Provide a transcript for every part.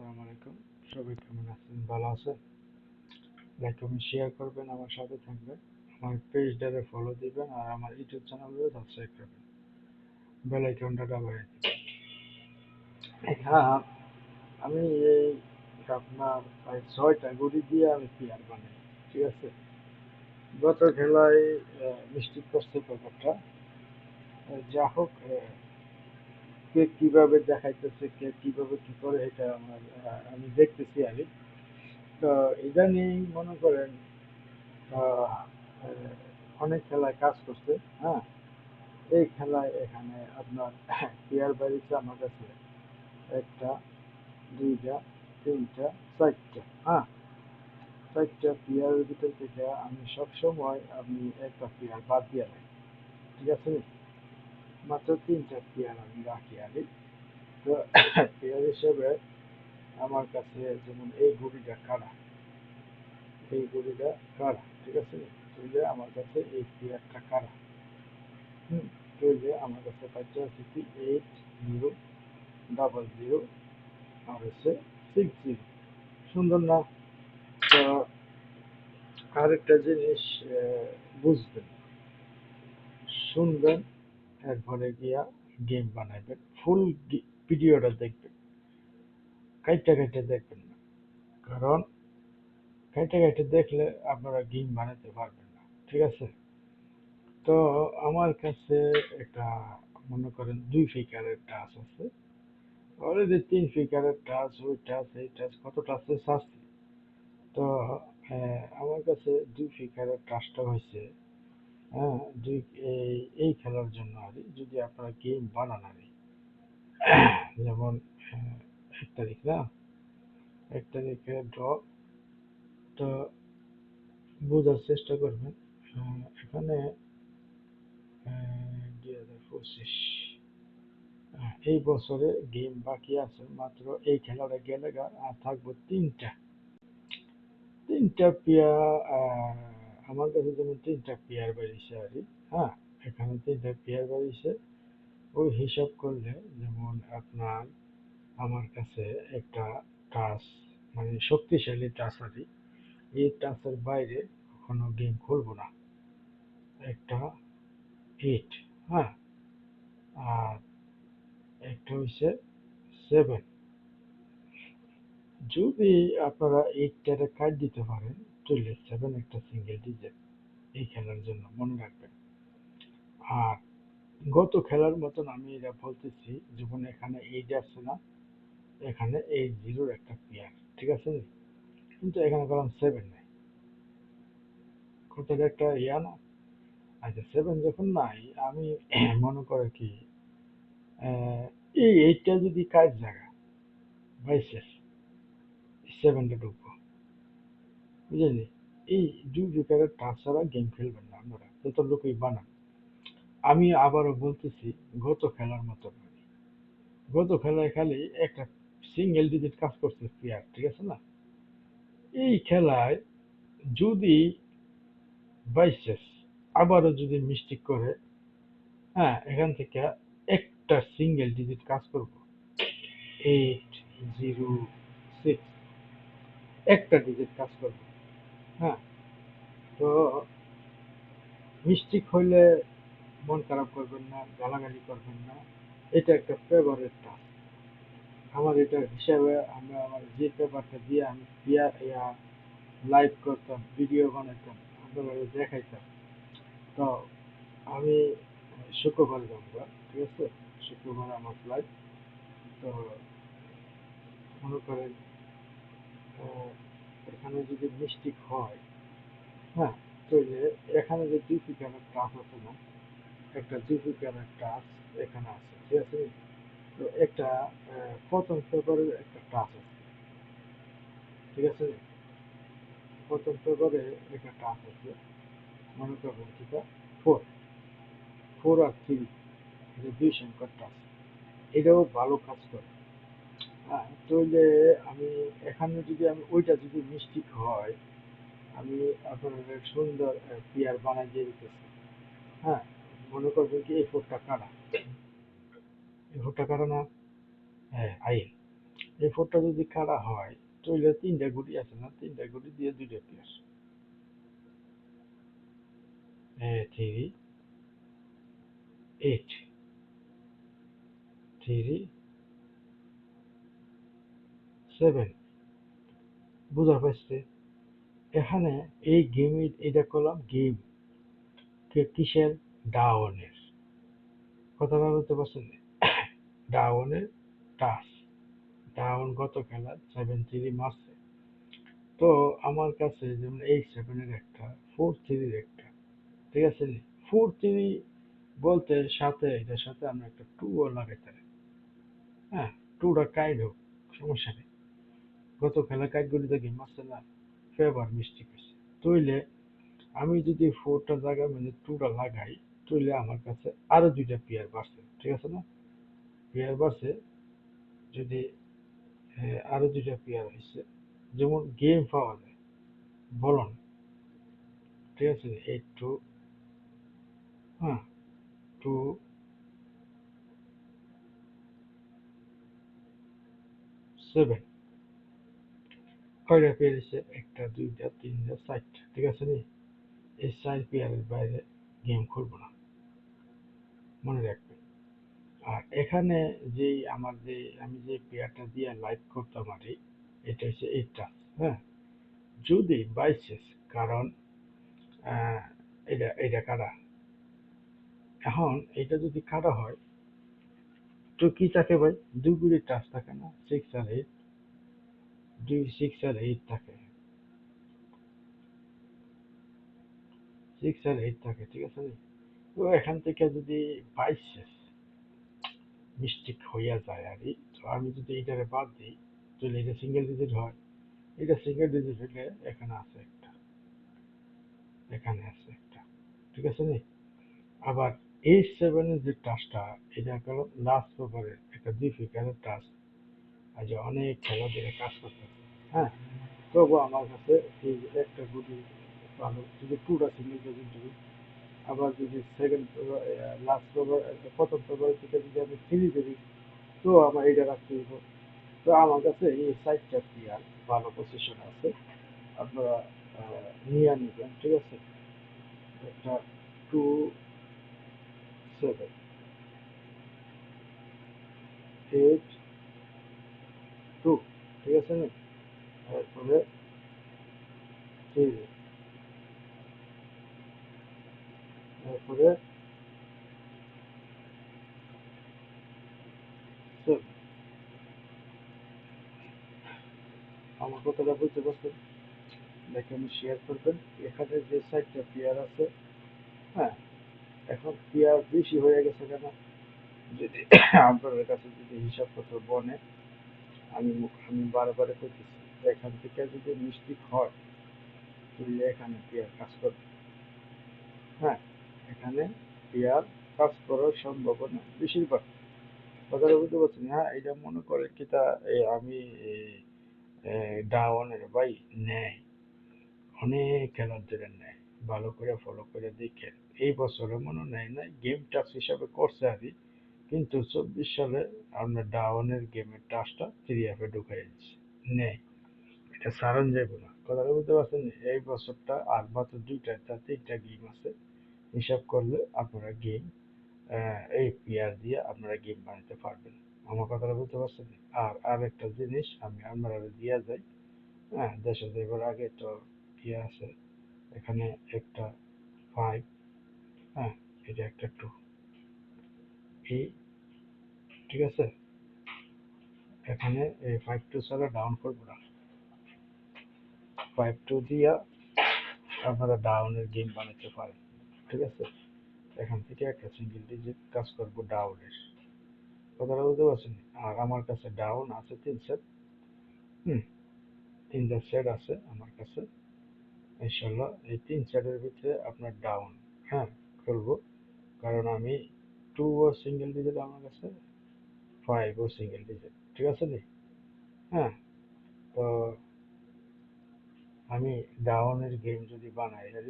আসসালামু আলাইকুম। সবাই কেমন আছেন? ভালো আছেন? লাইক কমেন্ট শেয়ার করবেন, আমার সাথে থাকবেন। আমার পেজটারে ফলো দিবেন আর আমার ইউটিউব চ্যানেলও সাবস্ক্রাইব করবেন। বেল আইকনটা দাবায় দিবেন। হ্যাঁ, আমি এই আপনার প্রায় 6টা গুটি দিয়ে আমি প্লেয়ার বানাই। ঠিক আছে? গত খেলায় মিস্টেক করছে ব্যাপারটা। যা হোক, কে কিভাবে দেখাইতেছে, কে কিভাবে কি করে এটা আমি দেখতেছি আমি। তো ইদানিং মনে করেন আহ, আহ, অনেক খেলায় কাজ করছে। হ্যাঁ, এই খেলায় এখানে আপনার প্লেয়ার বাড়িতে আমার কাছে একটা, দুইটা, তিনটা, চারটা। হ্যাঁ, চারটা প্লেয়ারের ভিতর থেকে আমি সবসময় আমি একটা প্লেয়ার বাদ দিয়ে রাখি। ঠিক আছে, মাত্র তিনটা প্লেয়ার আমি রাখি আগে। তো প্লেয়ার হিসেবে আমার কাছে যেমন এই ঘড়িটা কারা, এই ঘড়িটা কারা, ঠিক আছে। তাহলে আমার কাছে এই প্লেয়ারটা কারা, তাহলে আমার কাছে পাইতে আছে কি 8000 আর হচ্ছে 60। সুন্দর না? তো আরেকটা জিনিস বুঝবেন, শুনবেন, এরপরে গিয়া গেম বানাইবেন। ফুল ভিডিওটা দেখবেন, কাইটা কাইটা দেখবেন না। কারণ কাইটা কাইটা দেখলে আপনারা গেম বানাতে পারবেন না। ঠিক আছে? তো আমার কাছে একটা, মনে করেন 2 ফিগারের টাচ আছে, অলরেডি 3 ফিগারের টাচ, ওই টাচ, এই টাচ, কত টাচে চাচ্ছি। তো আমার কাছে 2 ফিগারের টাচটা হয়েছে। হ্যাঁ, দুই এই খেলার জন্য আর যদি আপনারা গেম বানান আর যেমন আহ, 1 তারিখ না, 1 তারিখে ড্র। তো বোঝার চেষ্টা করবেন। এখানে 2025, এই বছরে গেম বাকি আছে মাত্র এই খেলাটা গেলে আর থাকবো তিনটা। তিনটা পেয়ার, আমার কাছে যেমন তিনটা পেয়ার বেরিয়েছে আর হ্যাঁ, এখানে তিনটা পেয়ার বেরিয়েছে। ওই হিসাব করলে যেমন আপনার, আমার কাছে একটা টাচ, মানে শক্তিশালী টাচ আর এই টাচের বাইরে কখনো গেম খুলবো না। একটা 8, হ্যাঁ, আর একটা হচ্ছে 7। যদি আপনারা 8টারে কাট দিতে পারেন, তাহলে 7 একটা সিঙ্গেল ডিজিট এই খেলার জন্য মনে রাখবেন। আর গত খেলার মতন আমি এটা বলতেছি, যখন এখানে 8 আসছে না, এখানে 80 একটা পেয়ার, ঠিক আছে, কিন্তু এখানে কলাম 7 নাই। কত একটা ইয়া না? আচ্ছা, 7 যখন নাই, আমি মনে করে কি, আহ, এই 8টা যদি কাজ জায়গা বাইশের 7টা ঢুকবো, বুঝলি? এই 2 ফিগারের টাচ ছাড়া গেম খেলবেন না আপনারা, যত লোকই বানান। আমি আবারও বলতেছি, গত খেলার মতো নয়। গত খেলায় খালি একটা সিঙ্গেল ডিজিট কাজ করছে প্লেয়ার, ঠিক আছে না? এই খেলায় যদি বাইশেস আবারও যদি মিস্টেক করে, হ্যাঁ, এখান থেকে একটা সিঙ্গেল ডিজিট কাজ করব, 806, একটা ডিজিট কাজ করব। হ্যাঁ, তো মিস্টেক হইলে মন খারাপ করবেন না, গালাগালি করবেন না। এটা একটা ফেভারেট টাস্ক আমার। এটা হিসাবে আমরা আমার যে পেপারটা দিয়ে আমি লাইভ করতাম, ভিডিও বানাইতাম, আপনাদের দেখাইতাম। তো আমি শুক্রবার যাবো, ঠিক আছে, শুক্রবার আমার ফ্লাইট। তো মনে করেন আহ, এখানে যদি মিস্টেক হয়, হ্যাঁ, তাহলে এখানে যে 2 ফিগারের টাচ আছে না, একটা 2 ফিগারের টাচ এখানে আছে, ঠিক আছে। তো একটা প্রথম পেপারের একটা টাচ আছে, ঠিক আছে। প্রথম পেপারে একটা টাচ আছে, মনে করবেন সেটা 4, 4 আর 3, এটা 2 সংখ্যার টাচ। এটাও ভালো কাজ করে। হ্যাঁ, তাহলে আমি এখানে যদি আমি ওইটা যদি মিস্টেক হয়, আমি আপনাদের সুন্দর পেয়ার বানাই দিয়ে দিতেছি। হ্যাঁ, মনে করবেন কি এই 4টা কারা, এই 4টা কারা না? হ্যাঁ, আইল। এই ফোরটা যদি খাড়া হয় তাহলে তিনটা গুটি আছে না, তিনটা গুটি দিয়ে দুইটা pair, three eight, three seven. বুঝা পাইছে? এখানে এই গেম, এটা করলাম গেম কিসের, ডাউনের, কথাটা বলতে পারছেন? ডাউনের টাস, ডাউন গত খেলা 7-3 মারছে। তো আমার কাছে যেমন 8-7 একটা, 4-3 একটা, ঠিক আছে নি? 4-3 বলতে সাথে এটার সাথে আমরা একটা 2 ও লাগাইতে পারি। হ্যাঁ, 2টা কাইড হোক, সমস্যা নেই। গত খেলা কাইড গুলিতে গেম মারছে না, ফেভার মিস্টেক হয়েছে। তইলে আমি যদি 4টা জায়গায় মানে 2টা লাগাই, তইলে আমার কাছে আরো দুইটা পেয়ার বাড়ছে, ঠিক আছে না? পেয়ার বাড়ছে, যদি আরো দুইটা পেয়ার হয়েছে, যেমন গেম পাওয়া যায়, বলুন, ঠিক আছে? 8-2, হ্যাঁ, 2-7, কয়টা পেয়ার হয়েছে? একটা, দুইটা, তিনটা, চারটা, ঠিক আছে নি? এই 4 পেয়ারের বাইরে গেম খুলবো না, মনে রাখবেন। আর এখানে যেই আমার যে আমি যে পেয়ারটা দিয়ে লাইভ করতাম আর এটা হচ্ছে 8টা, হ্যাঁ? যদি বাইচান্স, কারণ আহ, এটা কাটা, এখন এটা যদি কাটা হয় তো কি থাকে ভাই, দুগুলি টাচ থাকে না, 6 আর 8, 6 আর 8 থাকে, 6 আর 8 থাকে, ঠিক আছে নি? তো এখান থেকে যদি বাইচান্স মিস্টেক হইয়া যায় আর তো আমি যদি এটারে বাদ দিই, তাহলে এটা সিঙ্গেল ডিজিট হয়। এটা সিঙ্গেল ডিজিট হলে এখানে আছে একটা, এখানে আছে একটা, ঠিক আছে নি? আবার H7-এর যে টাচটা, এটা হলো লাস্ট ওভারের একটা ডিফিকাল্ট টাচ, আজ অনেক খেলা দিয়ে কাজ করতেছে, হ্যাঁ? তবু আমার কাছে এই একটা গুটি ভালো, যদি 2টা সিঙ্গেল ডিজিট ধরি, আবার যদি সেকেন্ড লাস্ট ওভার, প্রথম ওভারের থেকে যদি আমি 3 ধরি, তো আমার এটা রাখতে হইব। তো আমার কাছে এই 4টা প্লেয়ার ভালো পজিশন আছে, আপনারা নিয়ে নিবেন, ঠিক আছে? একটা 2-7, 8-2, ঠিক আছে না? তারপরে 3, তারপরে 7। আমার কথাটা বুঝতে পারছেন? দেখে আমি শেয়ার করবেন। এখানে যে 4টা প্লেয়ার আছে, হ্যাঁ, এখন প্লেয়ার বেশি হয়ে গেছে কেন, যদি আপনাদের কাছে যদি হিসাবপত্র বনে, আমি আমি বারে করতেছি, এখান থেকে যদি মিস্টেক হয় তাহলে এখানে প্লেয়ার কাজ করবে, হ্যাঁ, এখানে পেয়ার কাজ করার সম্ভাবনা বেশিরভাগ। কথাটা বুঝতে পারছেন? হ্যাঁ, এটা মনে করে কি তা আমি ডাউনের ভাই নেয়, অনেক খেলার ধরে নেয়, ভালো করে ফলো করে দেখে। এই বছরে মনে নেয় নাই, গেম টাচ হিসাবে করছে আর কি, কিন্তু 24 সালে আমরা ডাউনের গেমের টাচটা 3F-এ ঢুকাই দিচ্ছি, নেয়, এটা সারণ যাইব না। কথাটা বুঝতে পারছেন? এই বছরটা আর মাত্র 2টা 3টা গেম আছে, হিসাব করলে আপনারা গেম এই পেয়ার দিয়ে আপনারা গেম বানাতে পারবেন। আমার কথাটা বুঝতে পারছেন? আর আরেকটা জিনিস আমি আপনারা দিয়া যাই, হ্যাঁ, দেশে যাইবার আগে তো ইয়ে আছে, এখানে একটা 5, হ্যাঁ, এটা একটা 2, এই, ঠিক আছে? এখানে এই 5-2 ছাড়া ডাউন করবো না, 5-2 দিয়া আপনারা ডাউনের গেম বানাতে পারেন, ঠিক আছে? এখান থেকে একটা সিঙ্গেল ডিজিট কাজ করবো ডাউনের, কথাটা বুঝতে পারছেন? আর আমার কাছে ডাউন আছে 3 সেট, হুম, 3টা সেট আছে আমার কাছে, ইনশাল্লাহ এই 3 সেটের ভিতরে আপনার ডাউন, হ্যাঁ, করবো। কারণ আমি 2 ও সিঙ্গেল ডিজিট আমার কাছে, 5 ও সিঙ্গেল ডিজিট, ঠিক আছে নি? হ্যাঁ, তো আমি ডাউনের গেম যদি বানাই আর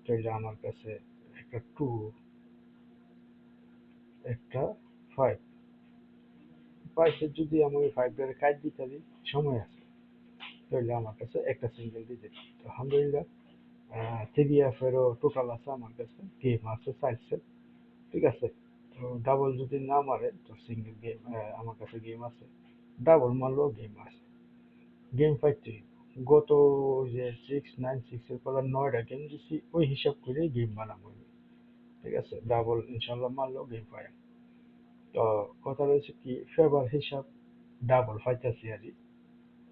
তাহলে আমার কাছে একটা 2, একটা 5, প্রাইসের যদি আমি ওই 5 ডলার কাজ দিতে দিই সময় আছে তাহলে আমার কাছে একটা সিঙ্গেল দিতে দিই। তো আলহামদুলিল্লাহ TDF-এরও টোটাল আছে আমার কাছে, গেম আছে 4 সেট, ঠিক আছে? তো ডাবল যদি না মারে তো সিঙ্গেল গেম আমার কাছে গেম আছে, ডাবল মারলেও গেম আছে, গেম ফাইট। গত যে 696-এর পর 9টা গেম দিছি ওই হিসাব করে গেম বানাবো আমি, ঠিক আছে? ডাবল ইনশাল্লাহ মারলেও গেম পাই। তো কথা রয়েছে কি ফেভার হিসাব ডাবল পাইতেছি আর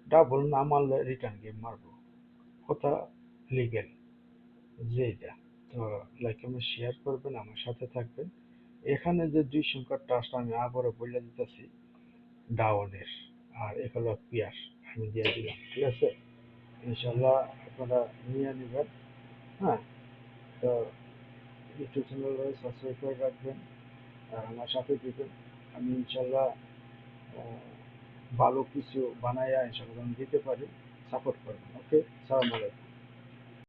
ডাবল না মারলে রিটার্ন গেম মারবো, কথা লিগেল যেটা। তো লাইক আমি শেয়ার করবেন, আমার সাথে থাকবেন। এখানে যে 2 সংখ্যার ট্রাস্ট আমি আবারও বলে দিতেছি ডাউনের, আর এগুলো পিয়ার আমি দিয়ে দিলাম, ঠিক আছে? ইনশাল্লাহ আপনারা নিয়ে নেবেন। হ্যাঁ, তো ইউটিউব চ্যানেলে সাবস্ক্রাইব করে রাখবেন আর আমার সাথে দিবেন। আমি ইনশাল্লাহ আহ, ভালো কিছু বানাইয়া ইনশাল্লাহ আমি দিতে পারি, সাপোর্ট করবেন। ওকে, সালাম আলাইকুম।